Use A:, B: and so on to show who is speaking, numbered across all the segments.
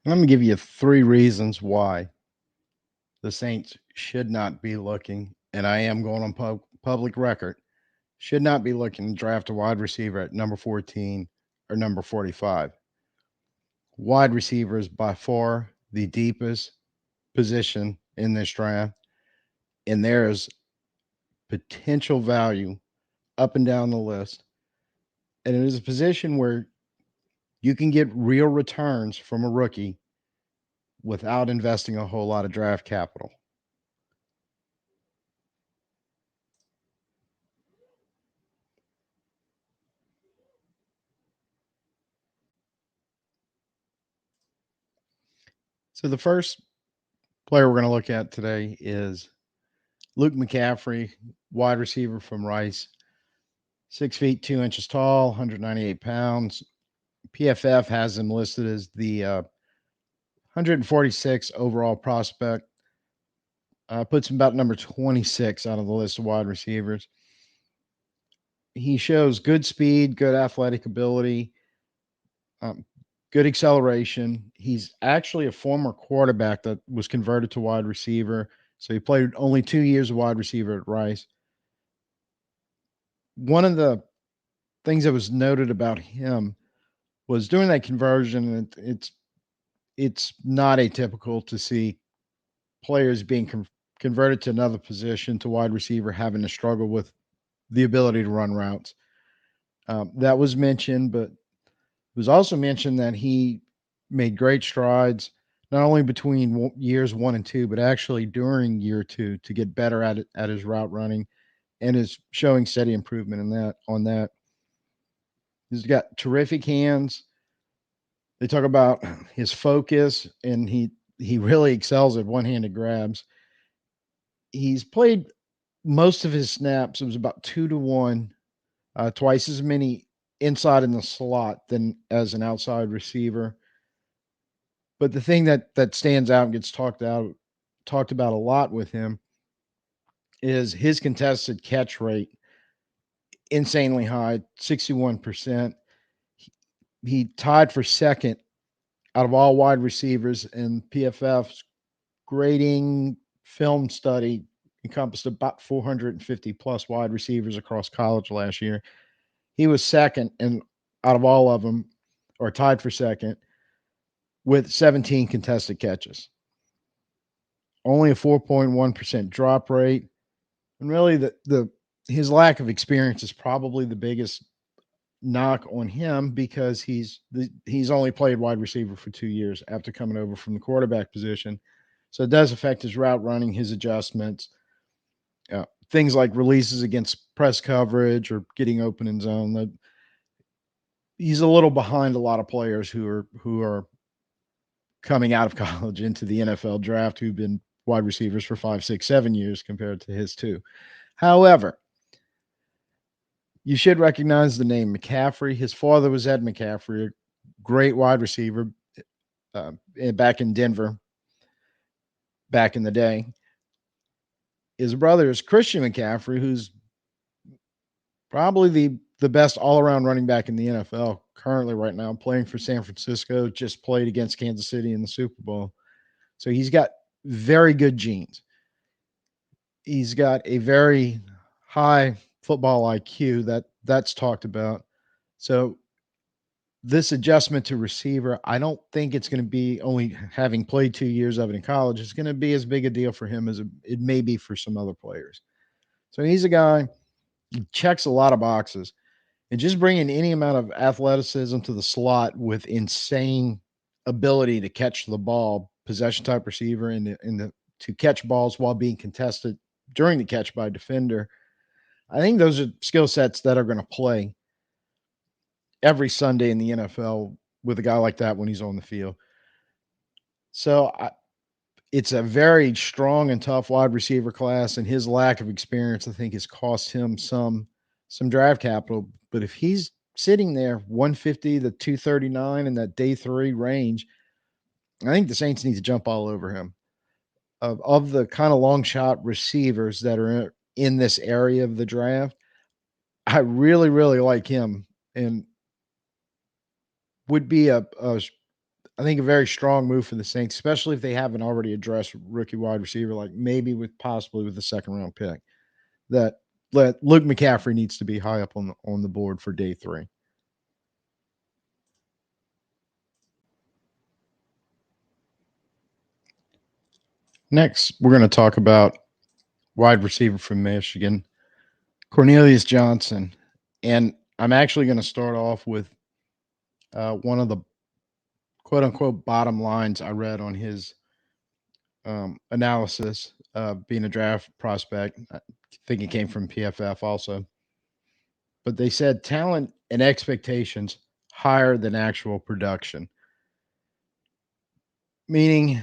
A: I'm going to give you three reasons why the Saints should not be looking, and I am going on public record, should not be looking to draft a wide receiver at number 14 or number 45. Wide receiver is by far the deepest position in this draft, and there is potential value up and down the list. And it is a position where you can get real returns from a rookie without investing a whole lot of draft capital. So the first player we're going to look at today is Luke McCaffrey, wide receiver from Rice, 6 feet 2 inches tall, 198 pounds. PFF has him listed as the 146 overall prospect. Puts him about number 26 out of the list of wide receivers. He shows good speed, good athletic ability, um, good acceleration. He's actually a former quarterback that was converted to wide receiver. So he played only 2 years of wide receiver at Rice. One of the things that was noted about him was during that conversion, it's not atypical to see players being converted to another position to wide receiver having to struggle with the ability to run routes. That was mentioned, but it was also mentioned that he made great strides not only between years 1 and 2, but actually during year 2 to get better at it, at his route running, and is showing steady improvement in that. On that, he's got terrific hands. They talk about his focus, and he really excels at one-handed grabs. He's played most of his snaps. It was about 2 to 1, twice as many inside in the slot than as an outside receiver. But the thing that stands out and gets talked about a lot with him is his contested catch rate, insanely high, 61%. He tied for second out of all wide receivers, and PFF's grading film study encompassed about 450 plus wide receivers across college last year. He was second, and out of all of them, or tied for second, with 17 contested catches. Only a 4.1% drop rate. And really, the his lack of experience is probably the biggest knock on him because he's only played wide receiver for 2 years after coming over from the quarterback position. So it does affect his route running, his adjustments, things like releases against press coverage or getting open in zone. That he's a little behind a lot of players who are coming out of college into the NFL draft who've been wide receivers for 5, 6, 7 years compared to his two. However, you should recognize the name McCaffrey. His father was Ed McCaffrey, a great wide receiver back in Denver back in the day. His brother is Christian McCaffrey, who's probably the best all around running back in the NFL currently right now, playing for San Francisco, just played against Kansas City in the Super Bowl. So he's got very good genes. He's got a very high football IQ that's talked about. So this adjustment to receiver, I don't think it's going to be, only having played 2 years of it in college, it's going to be as big a deal for him as it may be for some other players. So he's a guy, he checks a lot of boxes. And just bringing any amount of athleticism to the slot with insane ability to catch the ball, possession type receiver, and to catch balls while being contested during the catch by a defender. I think those are skill sets that are going to play every Sunday in the NFL with a guy like that when he's on the field. So it's a very strong and tough wide receiver class, and his lack of experience, I think, has cost him some draft capital. But if he's sitting there 150 to 239 in that day 3 range, I think the Saints need to jump all over him. Of the kind of long shot receivers that are in this area of the draft, I really, really like him and would be I think a very strong move for the Saints, especially if they haven't already addressed rookie wide receiver, like maybe with possibly with the second round pick. That let Luke McCaffrey needs to be high up on the board for day 3. Next, we're going to talk about wide receiver from Michigan, Cornelius Johnson. And I'm actually going to start off with one of the quote unquote bottom lines I read on his analysis, being a draft prospect. I think it came from PFF also. But they said talent and expectations higher than actual production. Meaning,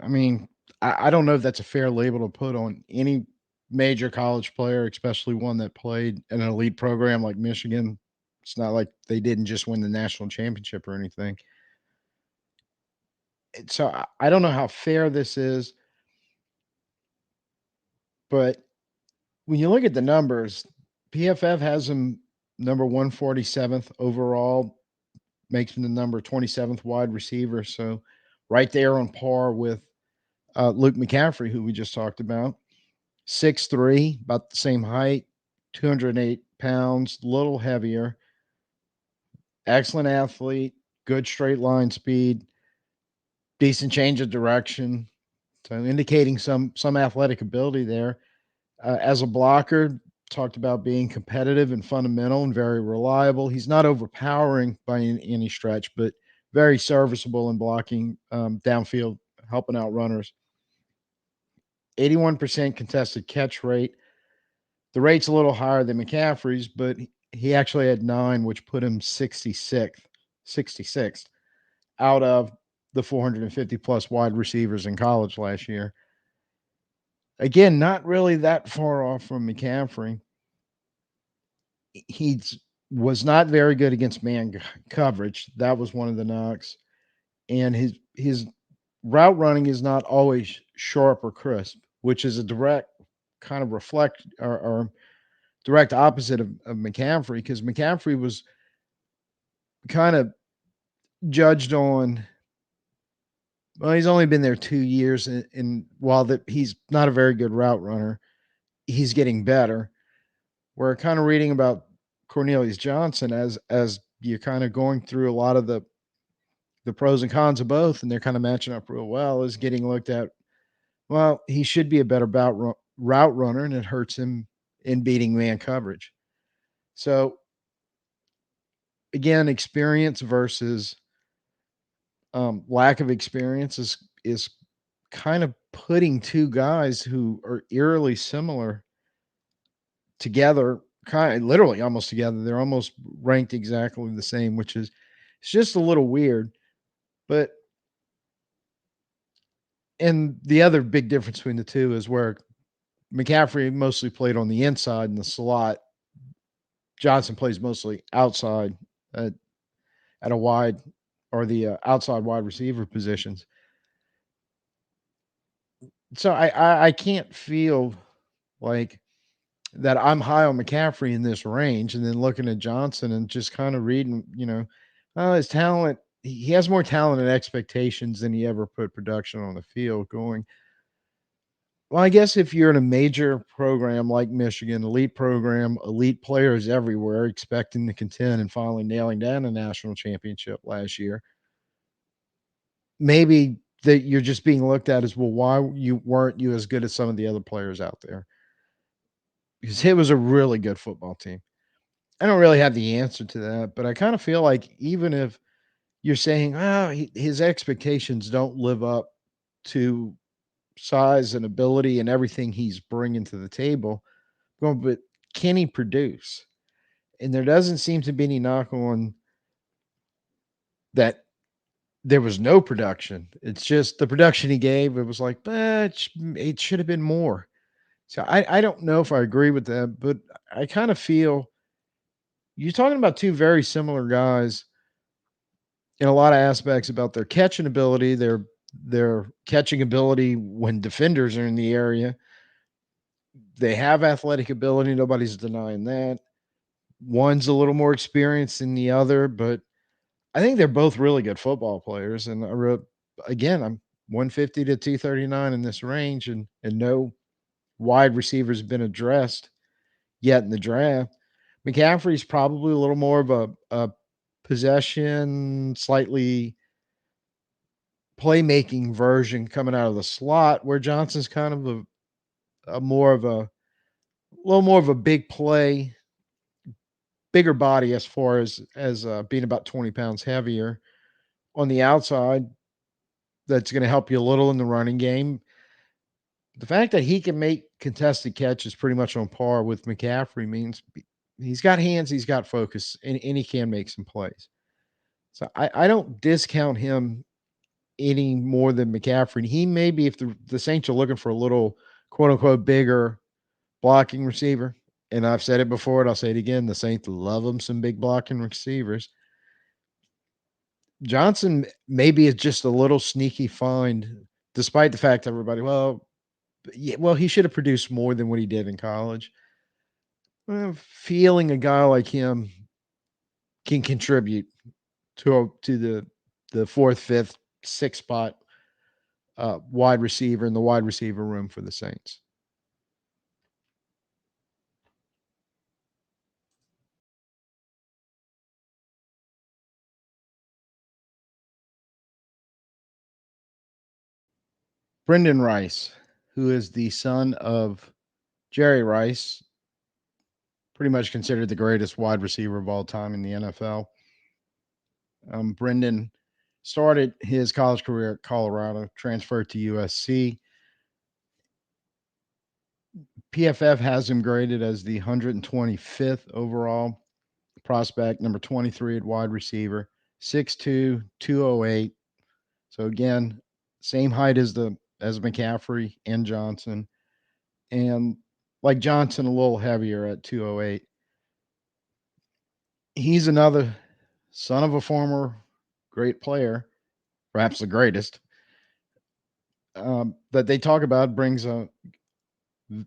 A: I mean, I don't know if that's a fair label to put on any major college player, especially one that played in an elite program like Michigan. It's not like they didn't just win the national championship or anything. So I don't know how fair this is, but when you look at the numbers, PFF has him number 147th overall, makes him the number 27th wide receiver. So right there on par with Luke McCaffrey, who we just talked about. 6'3", about the same height, 208 pounds, a little heavier, excellent athlete, good straight line speed, decent change of direction. So indicating some athletic ability there. As a blocker, talked about being competitive and fundamental and very reliable. He's not overpowering by any stretch, but very serviceable in blocking downfield, helping out runners. 81% contested catch rate. The rate's a little higher than McCaffrey's, but he actually had 9, which put him 66th out of the 450 plus wide receivers in college last year. Again, not really that far off from McCaffrey. He was not very good against man coverage. That was one of the knocks. And his route running is not always sharp or crisp, which is a direct kind of reflect or direct opposite of McCaffrey, because McCaffrey was kind of judged on. Well, he's only been there 2 years, and while that he's not a very good route runner, he's getting better. We're kind of reading about Cornelius Johnson as you're kind of going through a lot of the pros and cons of both, and they're kind of matching up real well. Is getting looked at. Well, he should be a better route runner, and it hurts him in beating man coverage. So again, experience versus lack of experience is kind of putting two guys who are eerily similar together, kind of literally almost together. They're almost ranked exactly the same, which is it's just a little weird. But and the other big difference between the two is where McCaffrey mostly played on the inside in the slot. Johnson plays mostly outside at a wide or the outside wide receiver positions. So I can't feel like that I'm high on McCaffrey in this range, and then looking at Johnson and just kind of reading, his talent. He has more talent and expectations than he ever put production on the field. Going, well, I guess if you're in a major program like Michigan, elite program, elite players everywhere, expecting to contend and finally nailing down a national championship last year, maybe that you're just being looked at as, well, why weren't you as good as some of the other players out there? Because it was a really good football team. I don't really have the answer to that, but I kind of feel like even if you're saying, oh, his expectations don't live up to size and ability and everything he's bringing to the table, well, but can he produce? And there doesn't seem to be any knock on that. There was no production. It's just the production he gave. It was like, but it should have been more. So I don't know if I agree with that, but I kind of feel you're talking about two very similar guys in a lot of aspects about their catching ability, their catching ability when defenders are in the area. They have athletic ability, nobody's denying that. One's a little more experienced than the other, but I think they're both really good football players, and I wrote again, I'm 150 to 239 in this range, and no wide receivers have been addressed yet in the draft. McCaffrey's probably a little more of a possession, slightly playmaking version coming out of the slot, where Johnson's kind of a more of a little more of a big play, bigger body as far as being about 20 pounds heavier on the outside. That's going to help you a little in the running game. The fact that he can make contested catches pretty much on par with McCaffrey means he's got hands, he's got focus, and he can make some plays. So I don't discount him any more than McCaffrey. He may be, if the Saints are looking for a little quote unquote bigger blocking receiver, and I've said it before and I'll say it again, the Saints love them some big blocking receivers. Johnson maybe is just a little sneaky find, despite the fact everybody, well, yeah, well, he should have produced more than what he did in college. Feeling a guy like him can contribute to the fourth, fifth, sixth spot wide receiver in the wide receiver room for the Saints. Brendan Rice, who is the son of Jerry Rice, pretty much considered the greatest wide receiver of all time in the NFL. Brendan started his college career at Colorado, transferred to USC. PFF has him graded as the 125th overall prospect, number 23 at wide receiver, 6'2, 208. So again, same height as McCaffrey and Johnson. And like Johnson, a little heavier at 208. He's another son of a former great player, perhaps the greatest, that they talk about brings a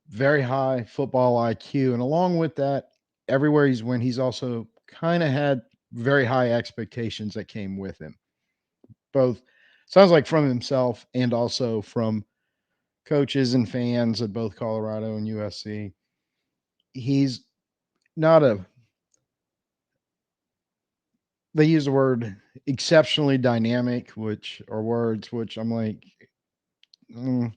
A: very high football IQ. And along with that, everywhere he's went, he's also kind of had very high expectations that came with him. Both sounds like from himself and also from coaches and fans at both Colorado and USC. He's not a, they use the word exceptionally dynamic, which are words which I'm like, mm,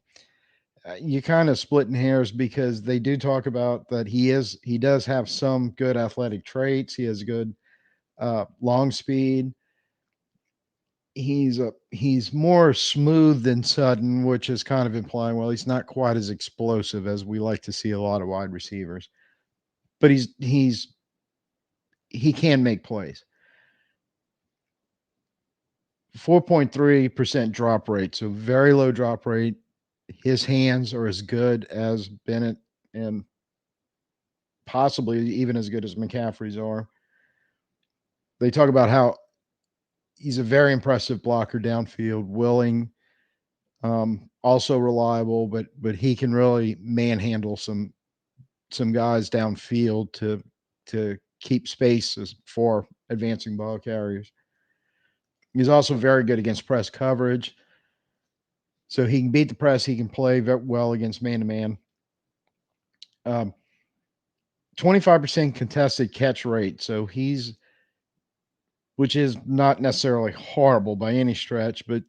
A: you kind of splitting hairs because they do talk about that he does have some good athletic traits. He has good long speed. He's more smooth than sudden, which is kind of implying, well, he's not quite as explosive as we like to see a lot of wide receivers. But he can make plays. 4.3% drop rate, so very low drop rate. His hands are as good as Bennett and possibly even as good as McCaffrey's are. They talk about how he's a very impressive blocker downfield, willing, also reliable, but he can really manhandle some guys downfield to keep space for advancing ball carriers. He's also very good against press coverage. So he can beat the press. He can play very well against man to man. 25% contested catch rate. So which is not necessarily horrible by any stretch, but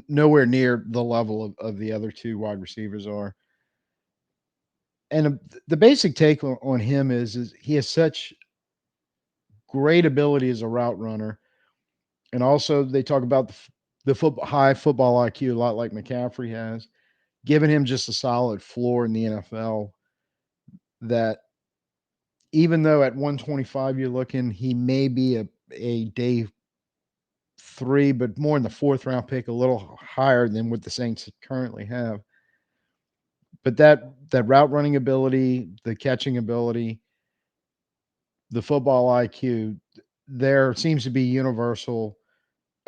A: nowhere near the level of the other two wide receivers are. And the basic take on him is he has such great ability as a route runner. And also, they talk about high football IQ, a lot like McCaffrey has, giving him just a solid floor in the NFL. That even though at 125 you're looking, he may be a day three, but more in the fourth round pick, a little higher than what the Saints currently have. But that route running ability, the catching ability, the football IQ, there seems to be universal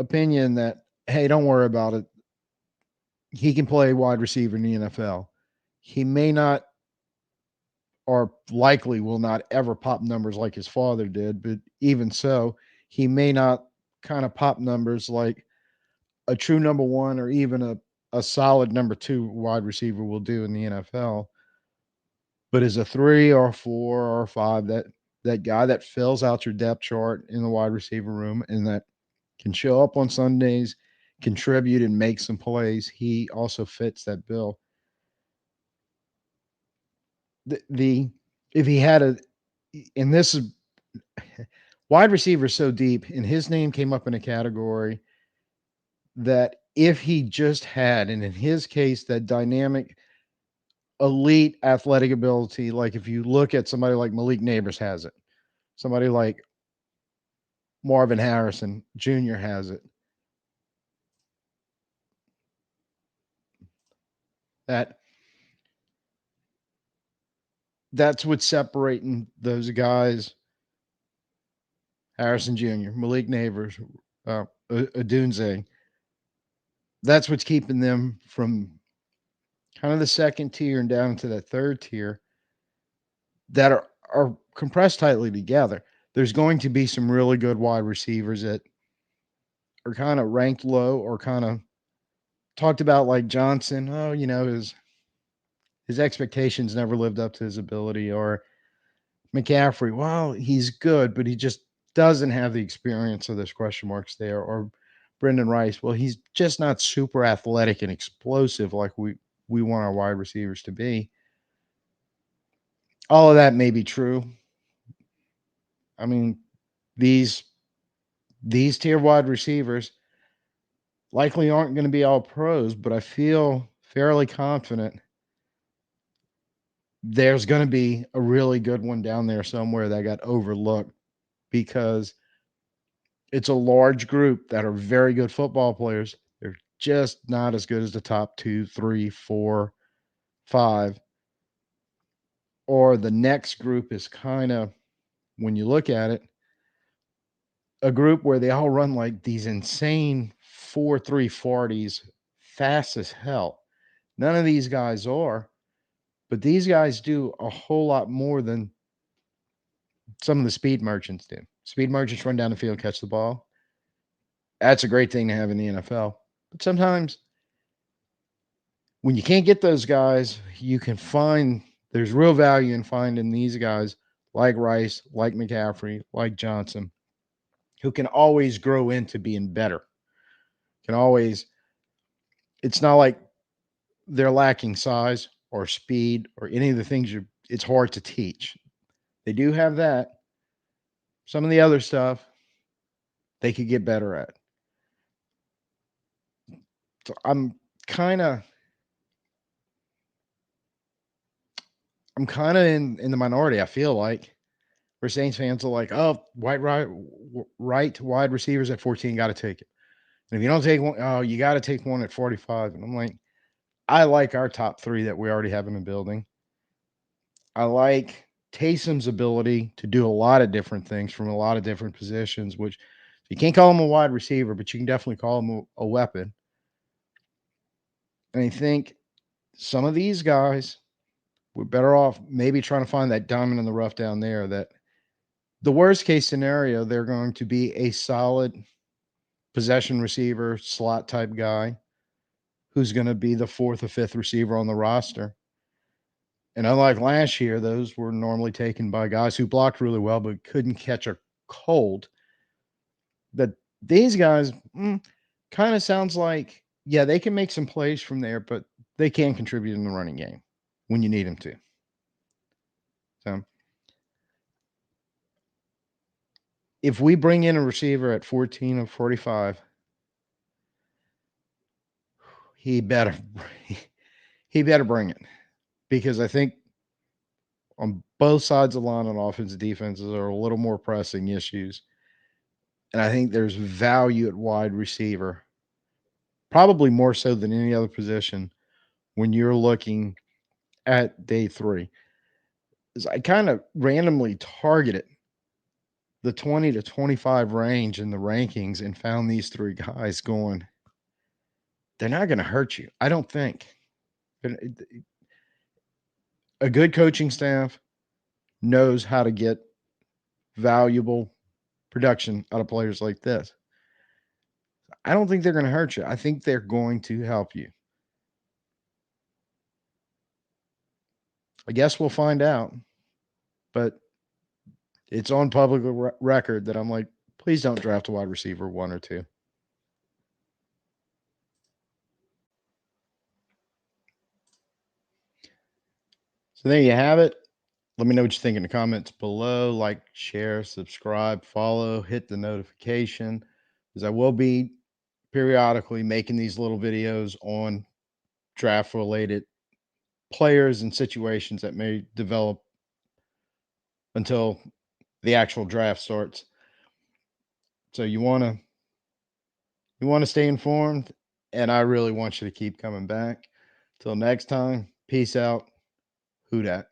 A: opinion that, hey, don't worry about it. He can play wide receiver in the NFL. He may not, or likely will not ever pop numbers like his father did, but even so, he may not kind of pop numbers like a true number one or even a solid number two wide receiver will do in the NFL. But as a three or four or five, that guy that fills out your depth chart in the wide receiver room and that can show up on Sundays, contribute and make some plays, he also fits that bill. The if he had a and this is wide receiver so deep, and his name came up in a category that if he just had, and in his case, that dynamic, elite athletic ability, like if you look at somebody like Malik Neighbors has it, somebody like Marvin Harrison Jr. has it, that that's what's separating those guys, Harrison Jr., Malik Neighbors, Adunze. That's what's keeping them from kind of the second tier and down to that third tier that are compressed tightly together. There's going to be some really good wide receivers that are kind of ranked low or kind of talked about like Johnson. Oh, his expectations never lived up to his ability. Or McCaffrey. Well, he's good, but he just doesn't have the experience. So there's question marks there. Or Brendan Rice. Well, he's just not super athletic and explosive like we want our wide receivers to be. All of that may be true. I mean, these tier wide receivers likely aren't going to be all pros, but I feel fairly confident there's going to be a really good one down there somewhere that got overlooked because it's a large group that are very good football players. They're just not as good as the top two, three, four, five. Or the next group is kind of, when you look at it, a group where they all run like these insane 4.3 40s fast as hell. None of these guys are, but these guys do a whole lot more than some of the speed merchants do. Speed merchants run down the field, catch the ball. That's a great thing to have in the NFL. But sometimes when you can't get those guys, you can find there's real value in finding these guys like Rice, like McCaffrey, like Johnson, who can always grow into being better. Can always, it's not like they're lacking size or speed or any of the things it's hard to teach. They do have that. Some of the other stuff they could get better at. So kind of I'm kind of in the minority. I feel like where Saints fans are like, oh, right wide receivers at 14, got to take it. And if you don't take one, oh, you got to take one at 45. And I'm like, I like our top three that we already have in the building. I like Taysom's ability to do a lot of different things from a lot of different positions, which you can't call him a wide receiver, but you can definitely call him a weapon. And I think some of these guys, we're better off maybe trying to find that diamond in the rough down there. That the worst case scenario, they're going to be a solid possession receiver, slot type guy who's going to be the fourth or fifth receiver on the roster. And unlike last year, those were normally taken by guys who blocked really well but couldn't catch a cold. That these guys kind of sounds like, yeah, they can make some plays from there, but they can contribute in the running game when you need them to. So if we bring in a receiver at 14 or 45, he better he better bring it, because I think on both sides of the line on offense and defenses are a little more pressing issues. And I think there's value at wide receiver, probably more so than any other position when you're looking at day three. Is I kind of randomly targeted the 20 to 25 range in the rankings and found these three guys going, they're not going to hurt you. I don't think. A good coaching staff knows how to get valuable production out of players like this. I don't think they're going to hurt you. I think they're going to help you. I guess we'll find out, but it's on public record that I'm like, please don't draft a wide receiver 1 or 2. So there you have it. Let me know what you think in the comments below. Like, share, subscribe, follow, hit the notification, because I will be periodically making these little videos on draft related players and situations that may develop until the actual draft starts. So you want to stay informed, and I really want you to keep coming back. Till next time, peace out. Who dat?